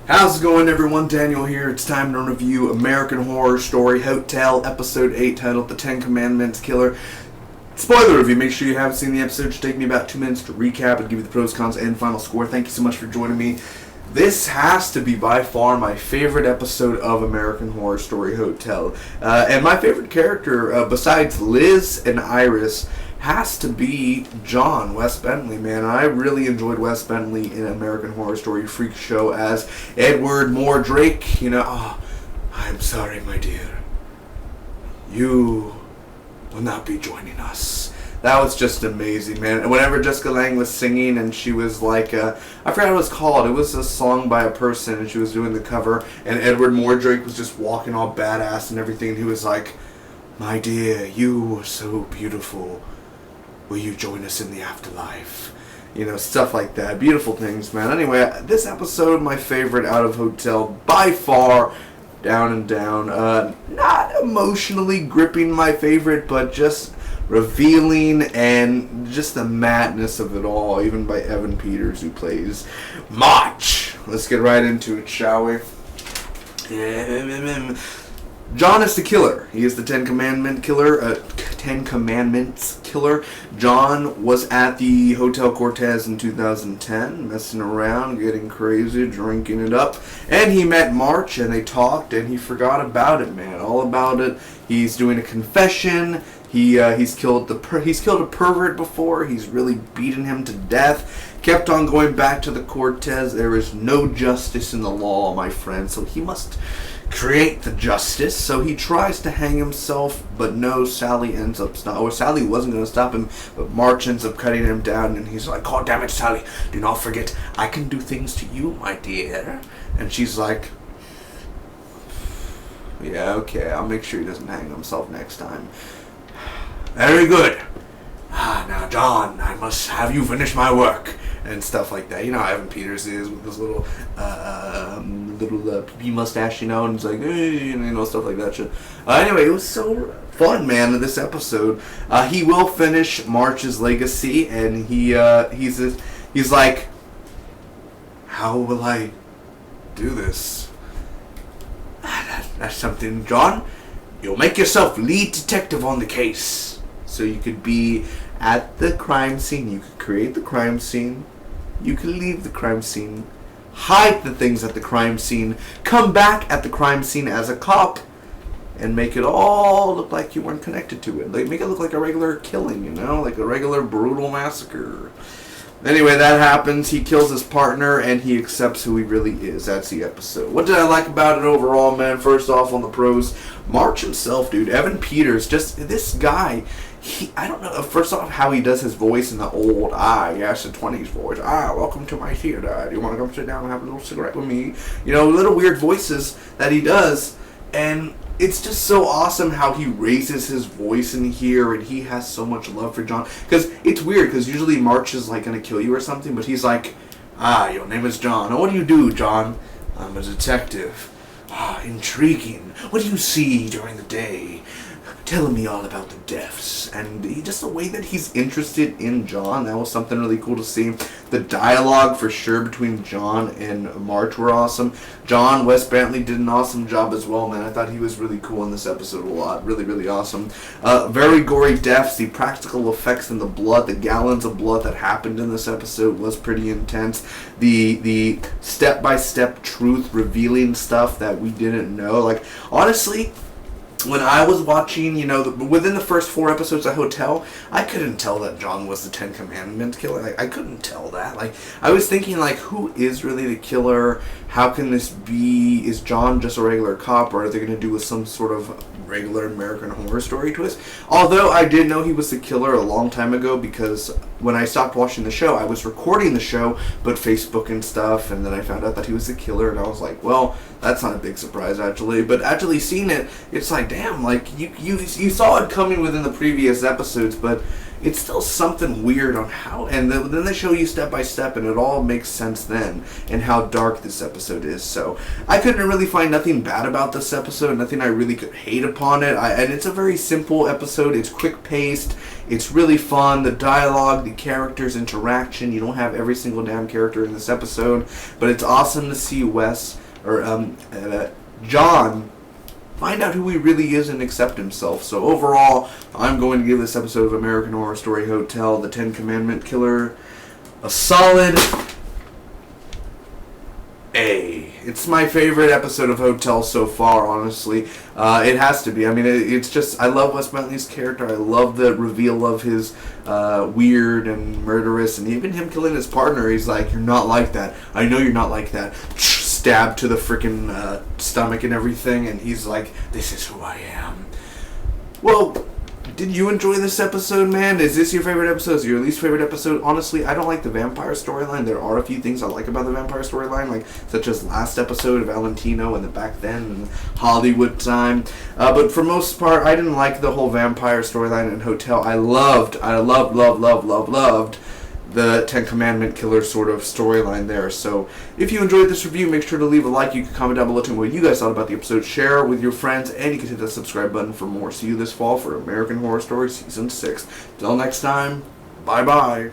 How's it going, everyone? Daniel here. It's time to review American Horror Story Hotel Episode 8 titled The 10 Commandments Killer. Spoiler review. Make sure you haven't seen the episode. It should take me about 2 minutes to recap and give you the pros, cons, and final score. Thank you so much for joining me. This has to be by far my favorite episode of American Horror Story Hotel. And my favorite character, besides Liz and Iris, has to be John, Wes Bentley, man. I really enjoyed Wes Bentley in American Horror Story Freak Show as Edward Moore Drake. I'm sorry, my dear. You will not be joining us. That was just amazing, man. And whenever Jessica Lange was singing and she was like, I forgot what it was called. It was a song by a person and she was doing the cover. And Edward Moore Drake was just walking all badass and everything. And he was like, my dear, you are so beautiful. Will you join us in the afterlife? Stuff like that. Beautiful things, man. Anyway, this episode, my favorite out of Hotel, by far, down and down. Not emotionally gripping my favorite, but just revealing and just the madness of it all, even by Evan Peters, who plays March. Let's get right into it, shall we? John is the killer. He is the Ten Commandments killer. John was at the Hotel Cortez in 2010, messing around, getting crazy, drinking it up, and he met March, and they talked, and he forgot about it, man, all about it. He's doing a confession. He's killed a pervert before. He's really beaten him to death. Kept on going back to the Cortez. There is no justice in the law, my friend. So he must create the justice. So he tries to hang himself, but no, Sally ends up Sally wasn't going to stop him, but March ends up cutting him down, and he's like, "Oh, damn it, Sally! Do not forget, I can do things to you, my dear." And she's like, "Yeah, okay. I'll make sure he doesn't hang himself next time." Very good. Now, John, I must have you finish my work. And stuff like that. You know how Evan Peters is with his little pee mustache, and he's like, hey, stuff like that shit. Anyway, it was so fun, man, in this episode. He will finish March's legacy, and he's like, how will I do this? That's something, John. You'll make yourself lead detective on the case. So you could be at the crime scene. You could create the crime scene. You could leave the crime scene. Hide the things at the crime scene. Come back at the crime scene as a cop. And make it all look like you weren't connected to it. Make it look like a regular killing, like a regular brutal massacre. Anyway, that happens. He kills his partner, and he accepts who he really is. That's the episode. What did I like about it overall, man? First off, on the pros, March himself, dude. Evan Peters, just this guy. I don't know, first off, how he does his voice in the old, the 20s voice. Welcome to my theater. Do you want to come sit down and have a little cigarette with me? Little weird voices that he does. And it's just so awesome how he raises his voice in here, and he has so much love for John. Because it's weird, because usually March is like going to kill you or something, but he's like, your name is John. Oh, what do you do, John? I'm a detective. Intriguing. What do you see during the day? Tell me all about the deaths. And just the way that he's interested in John, that was something really cool to see. The dialogue, for sure, between John and March were awesome. John, Wes Bentley, did an awesome job as well, man. I thought he was really cool in this episode a lot. Really, really awesome. Very gory deaths. The practical effects in the blood, the gallons of blood that happened in this episode was pretty intense. The step-by-step truth revealing stuff that we didn't know. Like, honestly, when I was watching, within the first 4 episodes of Hotel, I couldn't tell that John was the Ten Commandments killer. I couldn't tell that. I was thinking, who is really the killer? How can this be? Is John just a regular cop, or are they going to do with some sort of regular American Horror Story twist? Although I did know he was the killer a long time ago, because when I stopped watching the show, I was recording the show, but Facebook and stuff, and then I found out that he was the killer, and I was like, well, that's not a big surprise, actually. But actually seeing it, it's like, damn, you saw it coming within the previous episodes, but it's still something weird on how, and then they show you step by step, and it all makes sense then, and how dark this episode is. So I couldn't really find nothing bad about this episode, nothing I really could hate upon it. And it's a very simple episode. It's quick paced. It's really fun. The dialogue, the characters, interaction. You don't have every single damn character in this episode, but it's awesome to see John find out who he really is and accept himself. So overall, I'm going to give this episode of American Horror Story Hotel, The 10 Commandment Killer, a solid A. It's my favorite episode of Hotel so far, honestly. It has to be. I mean, it's just, I love Wes Bentley's character. I love the reveal of his weird and murderous, and even him killing his partner. He's like, you're not like that. I know you're not like that. Stab to the freaking stomach and everything, and he's like, this is who I am. Well, did you enjoy this episode, man? Is this your favorite episode? Is it your least favorite episode? Honestly, I don't like the vampire storyline. There are a few things I like about the vampire storyline, like such as last episode of Valentino and the back then and Hollywood time. But for most part, I didn't like the whole vampire storyline in Hotel. I loved the 10 Commandment Killer sort of storyline there. So if you enjoyed this review, make sure to leave a like. You can comment down below to me what you guys thought about the episode, share it with your friends, and you can hit that subscribe button for more. See you this fall for American Horror Story Season 6. Till next time, bye-bye.